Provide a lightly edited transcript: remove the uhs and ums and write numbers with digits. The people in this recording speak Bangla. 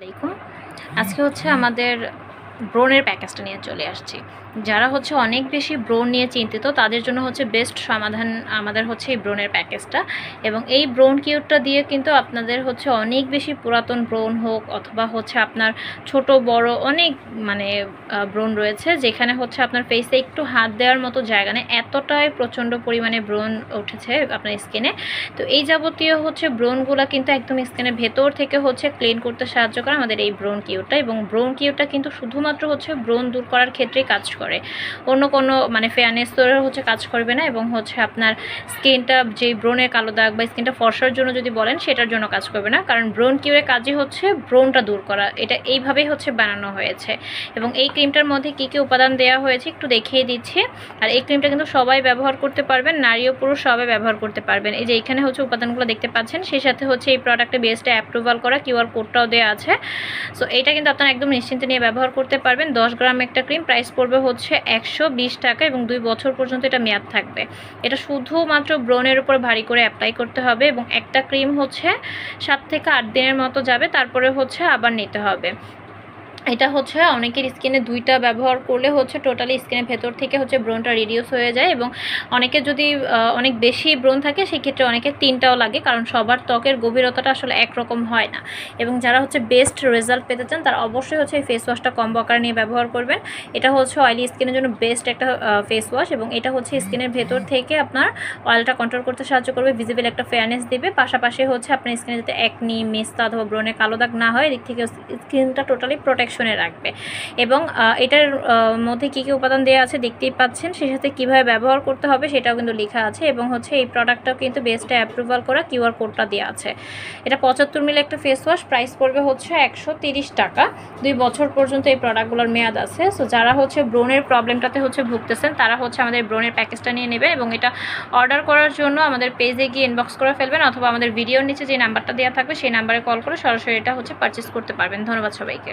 দেখুন আজকে হচ্ছে আমাদের ব্রণের প্যাকেজটা নিয়ে চলে আসছি। যারা হচ্ছে অনেক বেশি ব্রণ নিয়ে চিন্তিত তাদের জন্য হচ্ছে বেস্ট সমাধান আমাদের হচ্ছে এই ব্রণের প্যাকেজটা। এবং এই ব্রণ কিউটটা দিয়ে কিন্তু আপনাদের হচ্ছে অনেক বেশি পুরাতন ব্রণ হোক অথবা হচ্ছে আপনার ছোট বড় অনেক ব্রণ রয়েছে যেখানে হচ্ছে আপনার ফেসে একটু হাত দেওয়ার মতো জায়গা নেই, এতটাই প্রচণ্ড পরিমাণে ব্রণ উঠেছে আপনার স্কিনে। তো এই যাবতীয় হচ্ছে ব্রণগুলো কিন্তু একদম স্কিনের ভেতর থেকে হচ্ছে ক্লিন করতে সাহায্য করে আমাদের এই ব্রণ কিউটটা। এবং ব্রণ কিউটটা কিন্তু শুধুমাত্র হচ্ছে ব্রণ দূর করার ক্ষেত্রেই কাজ করে, অন্য কোনো ফেয়ারনেস তোর হচ্ছে কাজ করবে না। এবং হচ্ছে আপনার স্কিনটা যে ব্রণের কালো দাগ বা স্কিনটা ফর্সার জন্য যদি বলেন সেটার জন্য কাজ করবে না, কারণ ব্রণ কিউরের কাজই হচ্ছে ব্রণটা দূর করা। এটা এইভাবেই হচ্ছে বানানো হয়েছে। এবং এই ক্রিমটার মধ্যে কী কী উপাদান দেওয়া হয়েছে একটু দেখিয়ে দিচ্ছি। আর এই ক্রিমটা কিন্তু সবাই ব্যবহার করতে পারবেন, নারী ও পুরুষ সবাই ব্যবহার করতে পারবেন। এই যে এখানে হচ্ছে উপাদানগুলো দেখতে পাচ্ছেন, সেই সাথে হচ্ছে এই প্রোডাক্টের বেসটা অ্যাপ্রুভাল করা কিউআর কোডটাও দেওয়া আছে। সো এটা কিন্তু আপনারা একদম নিশ্চিন্তে নিয়ে ব্যবহার করতে পারবেন। 10 গ্রাম একটা ক্রিম, প্রাইস পড়বে হচ্ছে 120 টাকা এবং 2 বছর পর্যন্ত এটা মেয়াদ থাকবে। এটা শুধুমাত্র ব্রণের উপর ভারী করে অ্যাপ্লাই করতে হবে এবং একটা ক্রিম হচ্ছে 7 থেকে 8 দিনের মতো যাবে, তারপরে হচ্ছে আবার নিতে হবে। এটা হচ্ছে অনেকের স্কিনে 2টা ব্যবহার করলে হচ্ছে টোটালি স্কিনের ভেতর থেকে হচ্ছে ব্রণটা রিডিউস হয়ে যায়। এবং অনেকের যদি অনেক বেশি ব্রণ থাকে সেক্ষেত্রে অনেকের 3টাও লাগে, কারণ সবার ত্বকের গভীরতাটা আসলে একরকম হয় না। এবং যারা হচ্ছে বেস্ট রেজাল্ট পেতে চান তারা অবশ্যই হচ্ছে এই ফেস ওয়াশটা কম্বো আকারে নিয়ে ব্যবহার করবেন। এটা হচ্ছে অয়েলি স্কিনের জন্য বেস্ট একটা ফেস ওয়াশ এবং এটা হচ্ছে স্কিনের ভেতর থেকে আপনার অয়েলটা কন্ট্রোল করতে সাহায্য করবে, ভিজিবল একটা ফেয়ারনেস দেবে, পাশাপাশি হচ্ছে আপনার স্কিনে যাতে একনি, মেস্তা অথবা ব্রণে কালো দাগ না হয় এদিক থেকে স্কিনটা টোটালি প্রোটেকশনে রাখবে। এবং এটার মধ্যে কী কী উপাদান দেওয়া আছে দেখতেই পাচ্ছেন, সেই সাথে কীভাবে ব্যবহার করতে হবে সেটাও কিন্তু লেখা আছে। এবং হচ্ছে এই প্রোডাক্টটাও কিন্তু বেস্টে অ্যাপ্রুভাল করা কিউআর কোডটা দেওয়া আছে। এটা 75 মিলি একটা ফেস ওয়াশ, প্রাইস পড়বে হচ্ছে 130 টাকা। 2 বছর পর্যন্ত এই প্রোডাক্টগুলোর মেয়াদ আছে। সো যারা হচ্ছে ব্রণের প্রবলেমটাতে হচ্ছে ভুগতেছেন তারা হচ্ছে আমাদের ব্রণের প্যাকেজটা নিয়ে নেবেন এবং এটা অর্ডার করার জন্য আমাদের পেজে গিয়ে ইনবক্স করে ফেলবেন অথবা আমাদের ভিডিওর নিচে যে নাম্বারটা দেওয়া থাকবে সেই নাম্বারে কল করে সরাসরি এটা হচ্ছে পারচেস করতে পারবেন। ধন্যবাদ সবাইকে।